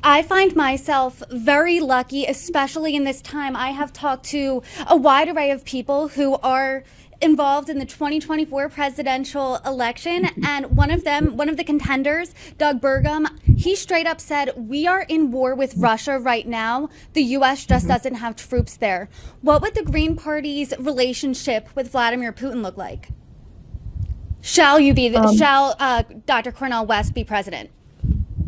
I find myself very lucky, especially in this time. I have talked to a wide array of people who are involved in the 2024 presidential election. And one of them, one of the contenders, Doug Burgum, he straight up said, "We are in war with Russia right now. The US just doesn't have troops there." What would the Green Party's relationship with Vladimir Putin look like? Um, Shall Dr. Cornel West be president?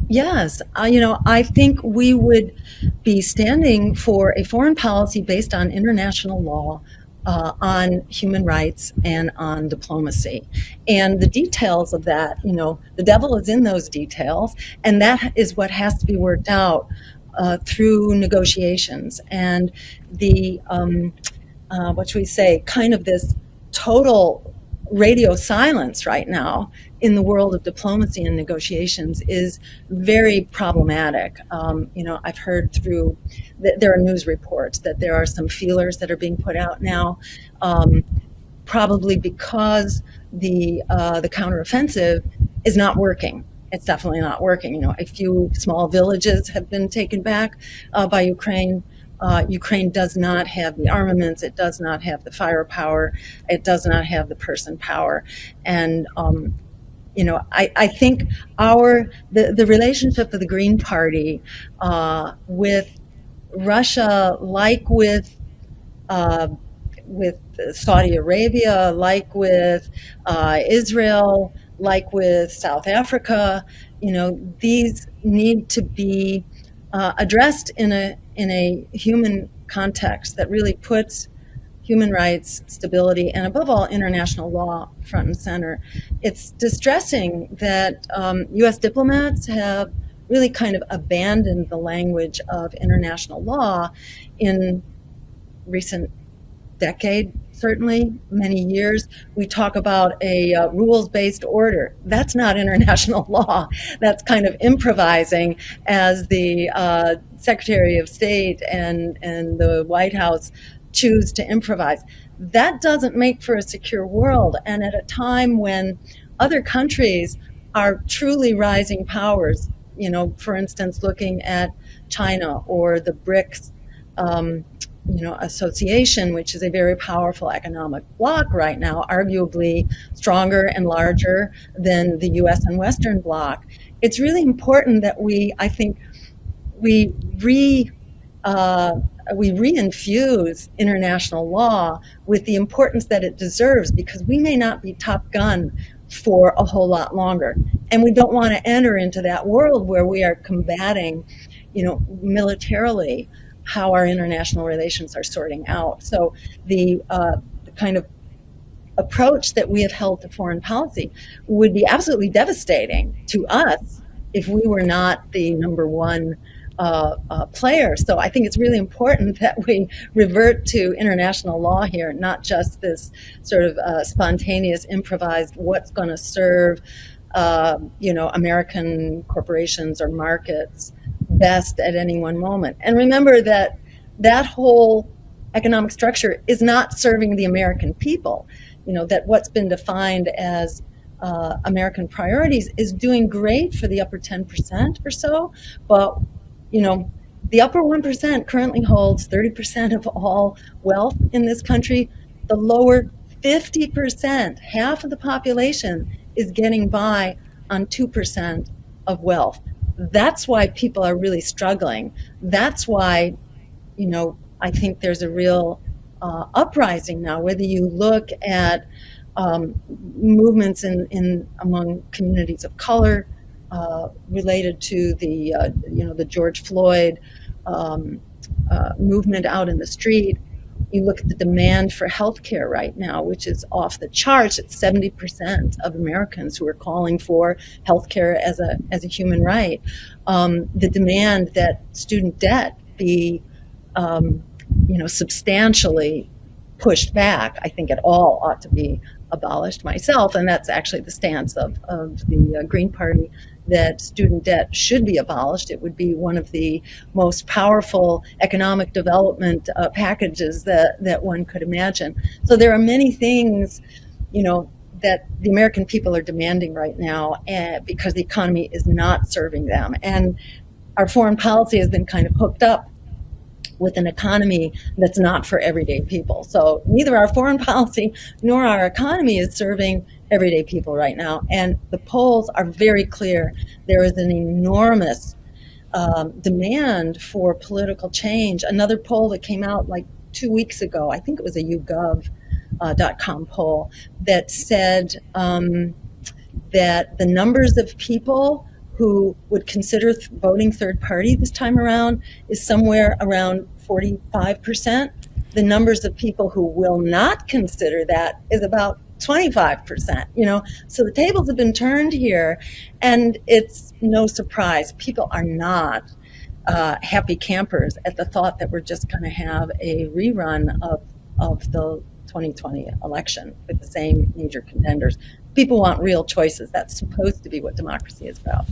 yes, I think we would be standing for a foreign policy based on international law, on human rights, and on diplomacy. And the details of that, the devil is in those details, and that is what has to be worked out through negotiations. And the, what should we say, kind of this total radio silence right now in the world of diplomacy and negotiations is very problematic. I've heard through there are news reports that there are some feelers that are being put out now, probably because the counteroffensive is not working. It's definitely not working. A few small villages have been taken back by Ukraine. Ukraine does not have the armaments, it does not have the firepower, it does not have the person power. And I think the relationship of the Green Party with Russia, like with Saudi Arabia, like with Israel, like with South Africa, these need to be addressed in a human context that really puts human rights, stability, and above all, international law front and center. It's distressing that U.S. diplomats have really kind of abandoned the language of international law in recent decade, certainly many years. We talk about a rules-based order. That's not international law. That's kind of improvising as the Secretary of State and the White House choose to improvise. That doesn't make for a secure world. And at a time when other countries are truly rising powers, for instance, looking at China or the BRICS association, which is a very powerful economic bloc right now, arguably stronger and larger than the US and Western bloc. It's really important that I think, we reinfuse international law with the importance that it deserves, because we may not be top gun for a whole lot longer. And we don't want to enter into that world where we are combating, militarily how our international relations are sorting out. So the kind of approach that we have held to foreign policy would be absolutely devastating to us if we were not the number one player. So I think it's really important that we revert to international law here, not just this sort of spontaneous, improvised, what's going to serve American corporations or markets best at any one moment. And remember that whole economic structure is not serving the American people. That what's been defined as American priorities is doing great for the upper 10% or so, but the upper 1% currently holds 30% of all wealth in this country. The lower 50%, half of the population, is getting by on 2% of wealth. That's why people are really struggling. That's why, I think there's a real uprising now, whether you look at movements among communities of color, related to the George Floyd movement out in the street. You look at the demand for healthcare right now, which is off the charts. It's 70% of Americans who are calling for healthcare as a human right. The demand that student debt be substantially pushed back. I think it all ought to be abolished myself, and that's actually the stance of the Green Party, that student debt should be abolished. It would be one of the most powerful economic development packages that one could imagine. So there are many things, that the American people are demanding right now, because the economy is not serving them. And our foreign policy has been kind of hooked up with an economy that's not for everyday people. So neither our foreign policy nor our economy is serving everyday people right now. And the polls are very clear. There is an enormous demand for political change. Another poll that came out like 2 weeks ago, I think it was a YouGov.com poll, that said that the numbers of people who would consider voting third party this time around is somewhere around 45%. The numbers of people who will not consider that is about 25%, so the tables have been turned here, and it's no surprise. People are not happy campers at the thought that we're just going to have a rerun of the 2020 election with the same major contenders. People want real choices. That's supposed to be what democracy is about.